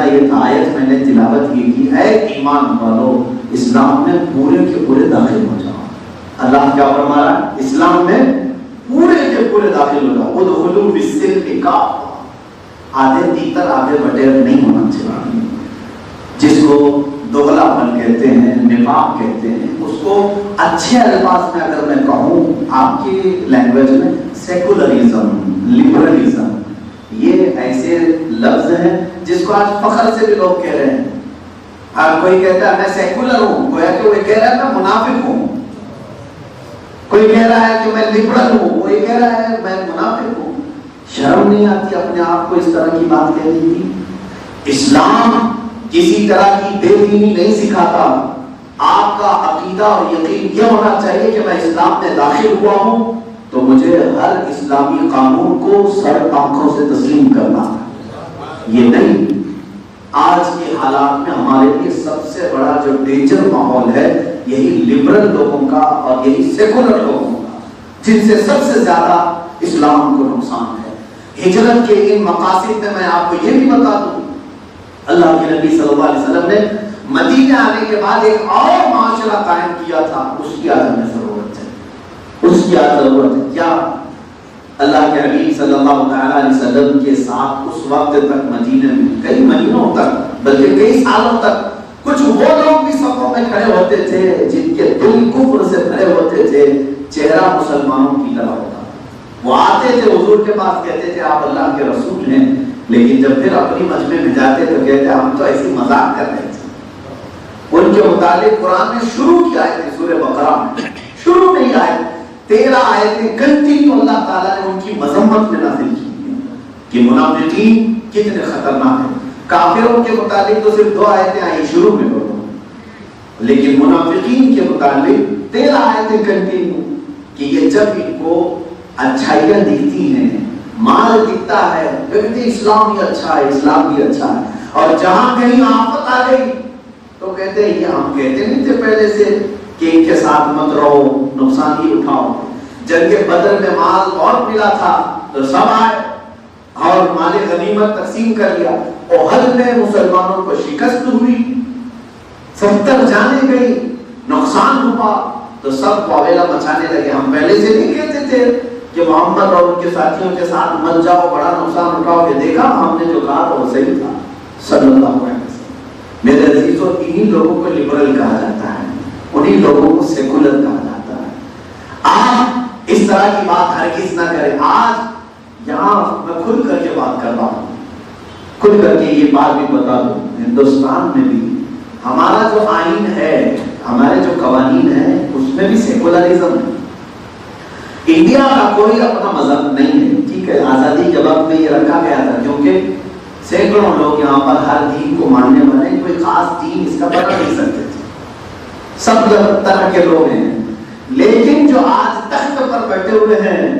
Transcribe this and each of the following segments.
یہ آیت میں نے تلاوت کی کہ اے ایمان والو اسلام میں پورے کے پورے داخل ہو جاؤ. اللہ کیا فرما رہا ہے؟ اسلام میں پورے کے پورے داخل ہو جاؤ. ادخلوا فی السلم کافہ. آدھے تیتر آدھے بٹیر نہیں ہونا چاہیے. جس کو دوغلا پن کہتے ہیں، نفاق کہتے ہیں، اس کو اچھے الفاظ میں اگر میں کہوں آپ کی لینگویج میں سیکولرزم، لبرلزم، یہ ایسے لفظ ہیں جس کو آج فخر سے بھی لوگ کہہ رہے ہیں. کوئی کہتا ہے میں سیکولر ہوں، گویا کہ وہ کہہ رہا ہے میں منافق ہوں. کوئی کہہ رہا ہے کہ میں لبرل ہوں، کوئی کہہ رہا ہے میں منافق ہوں. شرم نہیں آتی اپنے آپ کو اس طرح کی بات کہنے کی؟ اسلام کسی طرح کی بے دینی نہیں سکھاتا. آپ کا عقیدہ اور یقین یہ ہونا چاہیے کہ میں اسلام میں داخل ہوا ہوں تو مجھے ہر اسلامی قانون کو سر آنکھوں سے تسلیم کرنا. یہ نہیں. آج کے حالات میں ہمارے لیے سب سے بڑا جو ڈینجر ماحول ہے یہی لبرل لوگوں کا اور یہی سیکولر لوگوں کا، جن سے سب سے زیادہ اسلام کو نقصان ہے. ہجرت کے ان مقاصد میں آپ کو یہ بھی بتا دوں، اللہ کے نبی صلی اللہ علیہ وسلم نے مدینہ آنے کے بعد ایک اور معاشرہ قائم کیا تھا. اس کی آج ہمیں ضرورت ہے. اس کی آج ضرورت ہے. کیا اللہ کے حبیب صلی اللہ تعالیٰ علیہ وسلم کے ساتھ اس وقت تک مدینہ میں کئی مہینوں تک بلکہ کئی سالوں تک کچھ وہ لوگ بھی صفوں میں کھڑے ہوتے تھے جن کے دل کفر سے بھرے ہوتے تھے، چہرہ مسلمانوں کی طرح ہوتا. وہ آتے تھے حضور کے پاس، کہتے تھے آپ اللہ کے رسول ہیں، لیکن جب پھر اپنی مجمع میں جاتے تو کہتے ہم تو ایسی مذاق کر رہے تھے. ان کے متعلق قرآن نے شروع کی آیت سورہ بقرہ میں شروع میں ہی آیت 13 آیتیں کنٹینیو اللہ تعالیٰ نے ان کی مذمت میں نازل کی کہ منافقین کتنے خطرناک ہیں. کافروں کے متعلق تو صرف 2 آیتیں آئی شروع میں بولو، لیکن منافقین کے متعلق 13 آیتیں کنٹینیو کہ یہ جب ان کو اچھائیاں دکھتی ہیں، مال دکھتا ہے، کہتے ہیں اسلام بھی اچھا ہے، اسلام بھی اچھا ہے، اور جہاں کہیں آفت آ گئی تو کہتے ہیں یہ ہم کہتے نہیں تھے پہلے سے کہ ان کے ساتھ مت رہو، نقصان ہی اٹھاؤ. جنگ بدر میں مال بہت ملا تھا تو سب آئے اور مال غنیمت تقسیم کر لیا. احد میں مسلمانوں کو شکست ہوئی، 70 جانیں گئی، نقصان ہوا تو سب واویلا مچانے لگے ہم پہلے سے نہیں کہتے تھے کہ محمد اور ان کے ساتھیوں کے ساتھ مت جاؤ، بڑا نقصان اٹھاؤ. کہ دیکھا ہم نے جو کہا تھا وہ صحیح تھا. صلی اللہ علیہ وسلم. میرے عزیزوں، انہی لوگوں کو لبرل کہا جاتا ہے، انہی لوگوں کو سیکولر کہا جاتا ہے. آپ اس طرح کی بات ہرگز نہ کریں. آج یہاں میں کھل کر کے بات کر رہا ہوں، کھل کر کے یہ بات بھی بتا دوں، ہندوستان میں بھی ہمارا جو آئین ہے، ہمارے جو قوانین ہیں، اس میں بھی سیکولرزم ہے. انڈیا کا کوئی اپنا مذہب نہیں ہے، ٹھیک ہے. آزادی کے وقت میں یہ رکھا گیا تھا کیونکہ سینکڑوں لوگ یہاں پر ہر دین کو ماننے والے، کوئی خاص دین اس کا بتا نہیں سکتے تھے، سب طرح کے لوگ ہیں. لیکن جو آج تخت پر بیٹھے ہوئے ہیں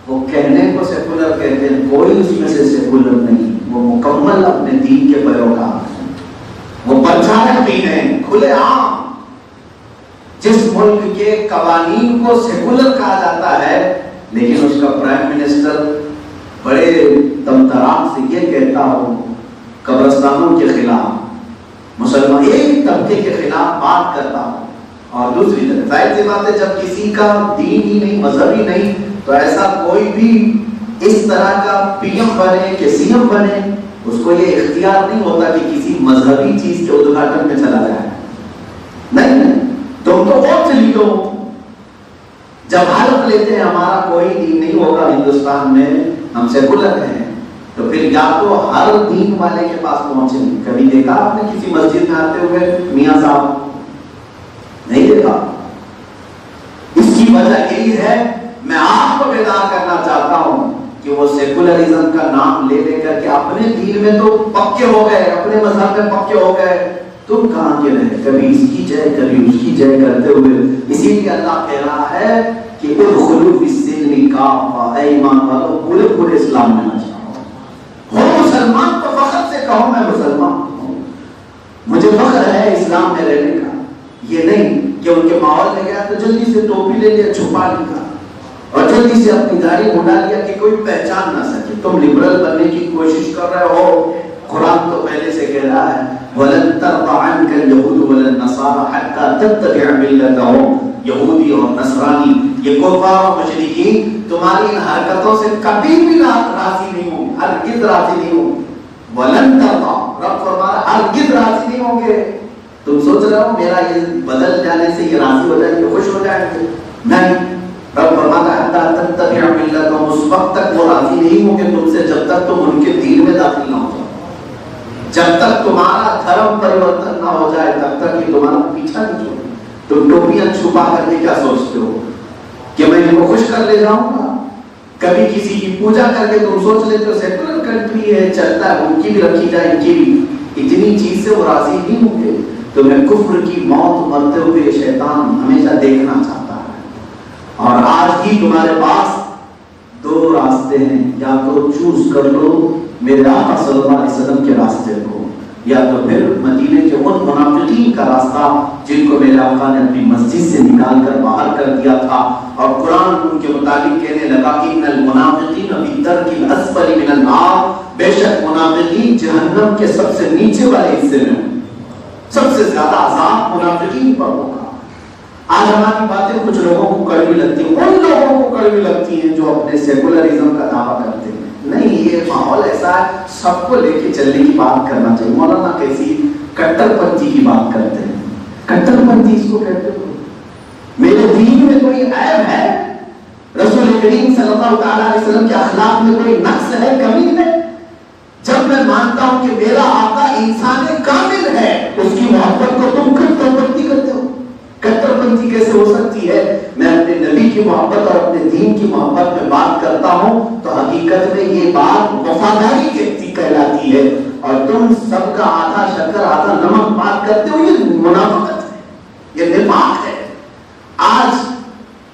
وہ کہنے کو سیکولر کہتے ہیں، کوئی اس میں سے سیکولر نہیں. وہ مکمل اپنے دین کے پیروکار ہیں، وہ پرچارک بھی ہیں، کھلے عام. جس ملک کے قوانین کو سیکولر کہا جاتا ہے لیکن اس کا پرائم منسٹر بڑے تمتراک سے یہ کہتا ہو قبرستانوں کے خلاف، مسلمان ایک طبقے کے خلاف بات کرتا ہو، اور دوسری طرف ظاہر سی بات ہے جب کسی کا دین ہی نہیں، مذہب ہی نہیں، تو ایسا کوئی بھی اس طرح کا پی ایم بنے کہ سی ایم بنے، اس کو یہ اختیار نہیں ہوتا کہ کسی مذہبی چیز کے ادھاٹن میں چلا جائے. نہیں، تم تو ووٹ لی دو. جب حلف لیتے ہیں ہمارا کوئی دین نہیں ہوگا ہندوستان میں، ہم سیکولر ہیں، تو پھر یا تو ہر دین والے کے پاس پہنچے. کبھی دیکھا آپ نے کسی مسجد میں آتے ہوئے میاں صاحب؟ نہیں دیکھا. اس کی وجہ یہی ہے، میں آپ کو بیدار کرنا چاہتا ہوں کہ وہ سیکولرزم کا نام لے لے کر کے اپنے دین میں تو پکے ہو گئے، اپنے مذہب میں پکے ہو گئے، تم کہاں کے رہے؟ کبھی اس کی جے کبھی اس کی جے کرتے ہوئے. اسی لیے اللہ کہہ رہا ہے کہ ادخلوا فی السلم کافہ، اے ایمان والو پورے پورے اسلام میں آ جاؤ. ہو مسلمان تو فخر سے کہو میں مسلمان ہوں، مجھے فخر ہے اسلام میں رہنے کا. یہ نہیں کہ ان کے ماحول میں گیا تو جلدی سے ٹوپی لے لیا، چھپا لیا، اور جلدی سے اپنی داڑھی مڈا لیا کہ کوئی پہچان نہ سکے. تم لبرل بننے کی کوشش کر رہے ہو، قرآن تو پہلے سے کہہ رہا ہے وَلَن تَرْضَ عَنْكَ الْيَهُودُ وَلَا النَّصَارَى حَتَّى تَتَّبِعَ مِلَّتَهُمْ. یہودی اور نصرانی یہ کفار و مشرکین تمہاری ان حرکتوں سے کبھی بھی راضی نہیں ہوں گے، ہرگز راضی نہیں ہوں. وَلَن تَرْضَ رب فرما رہا ہرگز راضی نہیں ہوں گے. تم سوچ رہے ہو میرا یہ بدل جانے سے یہ راضی ہو جائیں گے، خوش ہو جائیں گے؟ نہیں. رب فرماتا ہے حتیٰ تتبع ملتہم، اس وقت تک وہ راضی نہیں ہوں گے تم سے جب تک تم ان کے دین میں داخل نہ ہو جاؤ. جب تک تمہارا دھرم پریورتن نہ ہو جائے تب تک یہ تمہارا پیچھا نہیں چھوڑے. تم ٹوپیاں چھپا کر کے کیا سوچتے ہو کہ میں ان کو خوش کر لے جاؤں گا؟ کبھی کسی کی پوجا کر کے تم سوچ لیتے ہو سیکولر کنٹری ہے چلتا ہے ان کی بھی رکھی جائے ان کی بھی، اتنی چیز سے وہ راضی نہیں ہوں گے. تمہیں کفر کی موت مرتے ہوئے شیطان ہمیشہ دیکھنا چاہتا ہے. اور آج بھی تمہارے پاس دو راستے ہیں، یا تو چوز کر لو میرے آقا صلی اللہ علیہ وسلم کے راستے کو، یا تو پھر مدینے کے ان منافقین کا راستہ جن کو میرے آقا نے اپنی مسجد سے نکال کر باہر کر دیا تھا. اور قرآن ان کے متعلق کہنے لگا ان المنافقین فی الدرک الاسفل من النار، بے شک منافقین جہنم کے سب سے نیچے والے حصے میں ہوں، سب سے زیادہ عذاب منافقین پر ہوگا. آج ہماری باتیں کچھ لوگوں کو کڑوی لگتی ہیں، ان لوگوں کو کڑوی لگتی ہیں جو اپنے سیکولرزم کا دعویٰ کرتے ہیں. نہیں، یہ ماحول ایسا ہے سب کو لے کے چلنے کی بات کرنا چاہیے. مولانا کیسی کٹر پنتھی کی بات کرتے ہیں. کٹر پنتھی اس کو کہتے ہو؟ میرے دین میں کوئی عیب ہے؟ رسول کریم صلی اللہ علیہ وسلم کے اخلاق میں کوئی نقص ہے، کمی ہے؟ جب میں مانتا ہوں کہ میرا آقا انسان کامل ہے، اس کی محبت کو تم کٹر پنتھی کرتے ہو؟ کٹر پنتھی کیسے ہو سکتی ہے؟ میں اپنے نبی کی محبت اور اپنے دین کی محبت میں بات کرتا ہوں تو حقیقت میں یہ بات وفاداری کہلاتی ہے، اور تم سب کا آدھا شکر آدھا نمک بات کرتے ہو، یہ منافقت ہے، یہ نفاق ہے. آج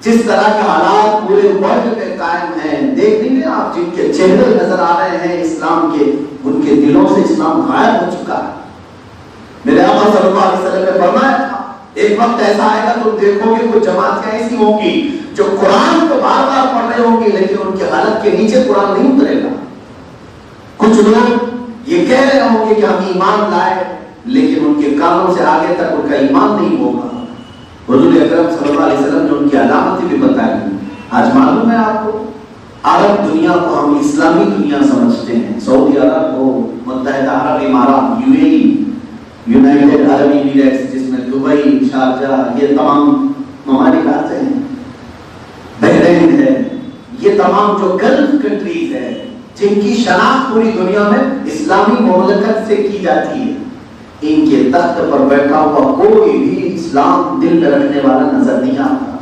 جس طرح کے حالات پورے ورلڈ میں قائم ہیں، دیکھ لیجیے آپ جن کے چہرے نظر آ رہے ہیں اسلام کے، ان کے دلوں سے اسلام غائب ہو چکا ہے. میرے آقا صلی اللہ علیہ وسلم نے فرمایا تھا ایک وقت ایسا آئے گا تم دیکھو گے کچھ جماعتیں ایسی ہوں گی جو قرآن کو بار بار پڑھ رہے ہوں گی لیکن ان کی حالت کے نیچے قرآن نہیں اترے گا. کچھ لوگ یہ کہہ رہے ہوں گے کہ ہم ایمان لائے لیکن ان کے کانوں سے آگے تک ان کا ایمان نہیں ہوگا. حضور اکرم صلی اللہ علیہ وسلم نے ان کی علامتیں بھی بتائی. آج معلوم ہے آپ کو عرب دنیا کو ہم اسلامی دنیا سمجھتے ہیں. سعودی عرب کو، متحدہ عرب امارات، یونائٹڈ عرب ایمریٹس جس میں دبئی، شارجہ، یہ تمام ممالک آتے ہیں، بحرین ہے، یہ تمام جو گلف کنٹریز ہے جن کی شناخت پوری دنیا میں اسلامی مملکت سے کی جاتی ہے، ان کے تخت پر بیٹھا ہوا کوئی بھی اسلام دل میں رکھنے والا نظر نہیں آتا.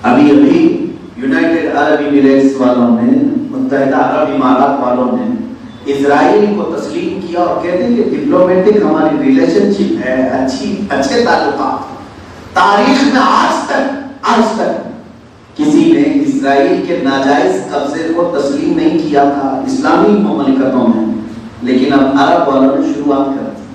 ابھی یونائٹڈ عرب ایمریٹس والوں نے، متحدہ عرب امارات والوں نے اسرائیل کو تسلیم کیا اور کہتے ہیں کہ ڈپلومیٹک ہماری ریلیشن شپ ہے، اچھے تعلقات. تاریخ میں آج تک کسی نے اسرائیل کے ناجائز قبضے کو تسلیم نہیں کیا تھا اسلامی مملکتوں میں، لیکن اب عرب والوں نے شروعات کر دی.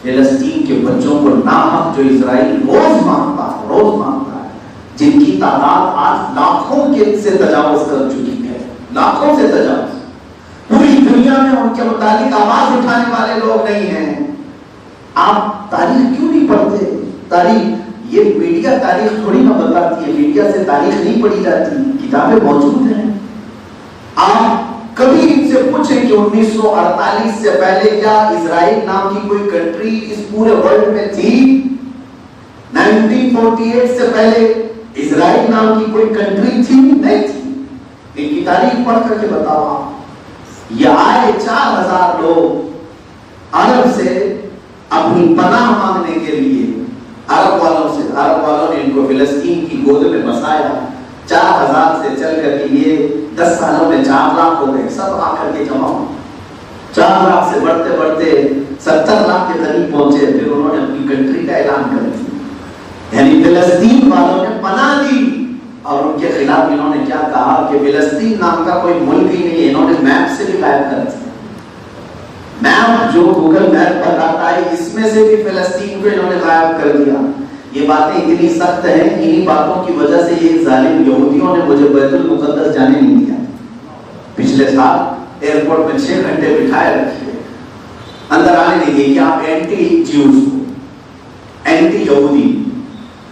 فلسطین کے بچوں کو ناحق جو اسرائیل روز مانگتا ہے، جن کی تعداد آج لاکھوں کے سے تجاوز کر چکی ہے، لاکھوں سے تجاوز. پوری دنیا میں ان کے متعلق آواز اٹھانے والے لوگ نہیں ہیں. آپ تاریخ کیوں نہیں پڑھتے؟ تاریخ، یہ میڈیا تاریخ تھوڑی نہ بتاتی ہے، میڈیا سے تاریخ نہیں پڑھی جاتی، کتابیں موجود ہیں. آپ کبھی ان سے پوچھیں کہ 1948 سے پہلے کیا اسرائیل نام کی کوئی کنٹری اس پورے ورلڈ میں تھی؟ 1948 سے پہلے اسرائیل نام کی کوئی کنٹری تھی؟ نہیں تھی. ان کی تاریخ پڑھ کر کے بتاؤ. آپ یہ آئے 4000 لوگ عرب سے اپنی پناہ مانگنے کے لیے، عرب والوں نے ان کو فلسطین کی گود میں بسایا. 4000 سے چل کر کے یہ 10 سالوں میں 4 لاکھ ہو گئے، سب آ کر کے جمع ہو. 4 لاکھ سے بڑھتے بڑھتے 70 لاکھ کے قریب پہنچے. پھر انہوں نے اپنی کنٹری کا اعلان کر دیا، یعنی فلسطین والوں نے پناہ دی. اور ان کے خلاف انہوں نے کیا کہا کہ فلسطین نام کا کوئی ملک ہی نہیں ہے. انہوں نے میپ سے بھی غائب کر دیا. میپ جو گوگل میپ پر آتا ہے اس میں سے بھی فلسطین کو انہوں نے غائب کر دیا. یہ باتیں اتنی سخت ہیں، انہی باتوں کی وجہ سے یہ ظالم یہودیوں نے مجھے بیت المقدس جانے نہیں دیا. پچھلے سال ایئرپورٹ میں 6 گھنٹے بٹھائے رکھے اندر آنے نہیں دیں کہ آپ اینٹی جیوز ہو، اینٹی یہودی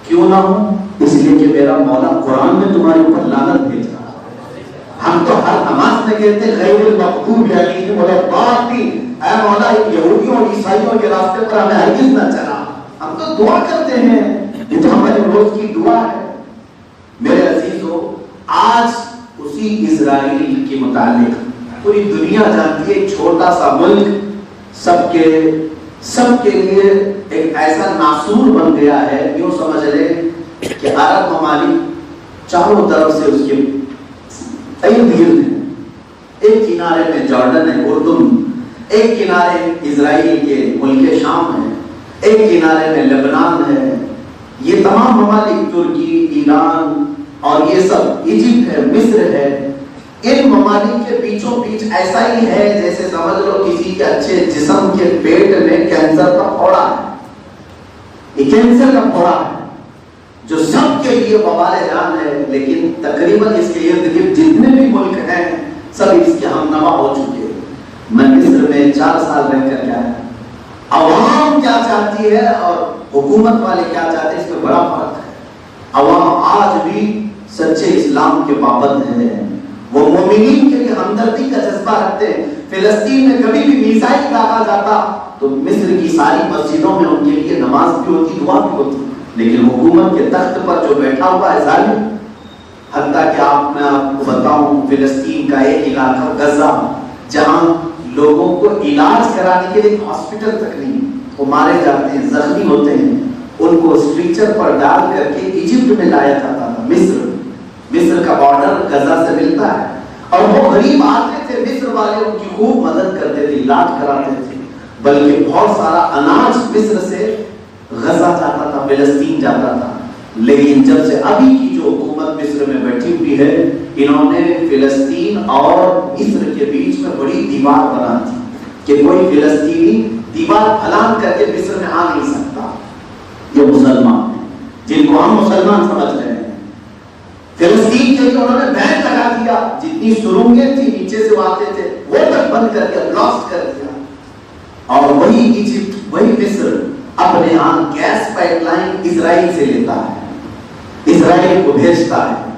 کیوں نہ ہو، اس لیے کہ میرا مولا قرآن میں تمہارے اوپر لعنت بھیج رہا ہے۔ ہم تو ہر نماز میں کہتے ہیں غیر المغضوب علیہم ولا الضالین، اے مولا یہودیوں اور عیسائیوں کے راستے پر ہمیں ہرگز نہ چلا۔ ہم تو دعا کرتے ہیں، یہ تو ہماری روز کی دعا ہے۔ میرے عزیزو، آج اسی اسرائیل کے متعلق پوری دنیا جانتی ہے، چھوٹا سا ملک سب کے لیے ایک ایسا ناسور بن گیا ہے۔ یوں سمجھ لے کہ عرب ممالک چاروں طرف سے اس کے ارد گرد ہیں، ایک کنارے میں جارڈن ہے، اردن، ایک کنارے اسرائیل کے ملک شام ہے، ایک کنارے میں لبنان ہے، یہ تمام ممالک ترکی، ایران اور یہ سب، ایجپٹ ہے، مصر ہے۔ ان ممالک کے بیچوں بیچ ایسا ہی ہے جیسے سمجھ لو کسی کے اچھے جسم کے پیٹ میں کینسر کا پھوڑا ہے، یہ کینسر کا پھوڑا ہے جو سب کے لیے وبال جان ہے، لیکن تقریباً اس کے ارد گرد جتنے بھی ملک ہیں سب اس کے ہمنوا ہو چکے ہیں۔ میں مصر میں 4 سال رہ کر گیا ہے، عوام کیا چاہتی ہے اور حکومت والے کیا چاہتے ہیں، اس میں بڑا فرق ہے۔ عوام آج بھی سچے اسلام کے پابند ہیں، وہ مومنین کے لیے ہمدردی کا جذبہ رکھتے ہیں۔ فلسطین میں کبھی بھی میزائل داغا جاتا تو مصر کی ساری مسجدوں میں ان کے لیے نماز بھی ہوتی، دعا بھی ہوتی، لیکن حکومت کے تخت پر جو بیٹھا ہوا ہے ظالم، حتیٰ کہ میں آپ کو بتاؤں فلسطین کا ایک علاقہ غزہ جہاں لوگوں کو علاج کرانے کے لیے ہاسپٹل تک نہیں، وہ مارے جاتے ہیں، زخمی ہوتے ہیں، ان کو اسٹریچر پر ڈال کر کے ایجپٹ میں لایا جاتا تھا۔ مصر کا بارڈر غزہ سے ملتا ہے، اور وہ غریب آتے تھے، مصر والے ان کی خوب مدد کرتے تھے، علاج کراتے تھے، بلکہ بہت سارا اناج مصر سے غزہ جاتا تھا، فلسطین جاتا تھا۔ لیکن جب سے ابھی کی جو حکومت مصر میں بیٹھی ہوئی ہے، انہوں نے فلسطین اور مصر کے بیچ میں بڑی دیوار بنا دی کہ کوئی فلسطینی دیوار پھلان کر کے مصر میں آ نہیں سکتا۔ یہ مسلمان ہیں جن کو ہم مسلمان سمجھ رہے ہیں، فلسطین کے لیے انہوں نے بین لگا دیا، جتنی سرنگیں تھی نیچے سے وہ آتے تھے وہ تک بند کر کے بلاسٹ کر دیا۔ اور وہی ایجپٹ، وہی مصر اپنے ہاں گیس پائپ لائن اسرائیل سے لیتا ہے، اسرائیل کو بھیجتا ہے۔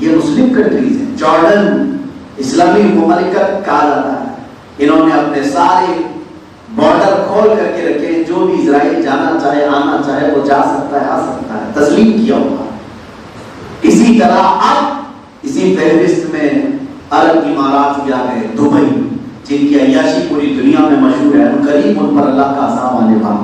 یہ مسلم کنٹریز ہیں، جارڈن اسلامی مملکت کہا جاتا ہے، انہوں نے اپنے سارے بارڈر کھول کر کے رکھے، جو بھی اسرائیل جانا چاہے آنا چاہے وہ جا سکتا ہے، آ سکتا ہے، تسلیم کیا ہوا۔ اسی طرح اب اسی فہرست میں عرب امارات بھی آ گئے، دبئی جن کی عیاشی پوری دنیا میں مشہور ہے، قریب ان پر اللہ کا عذاب آنے والا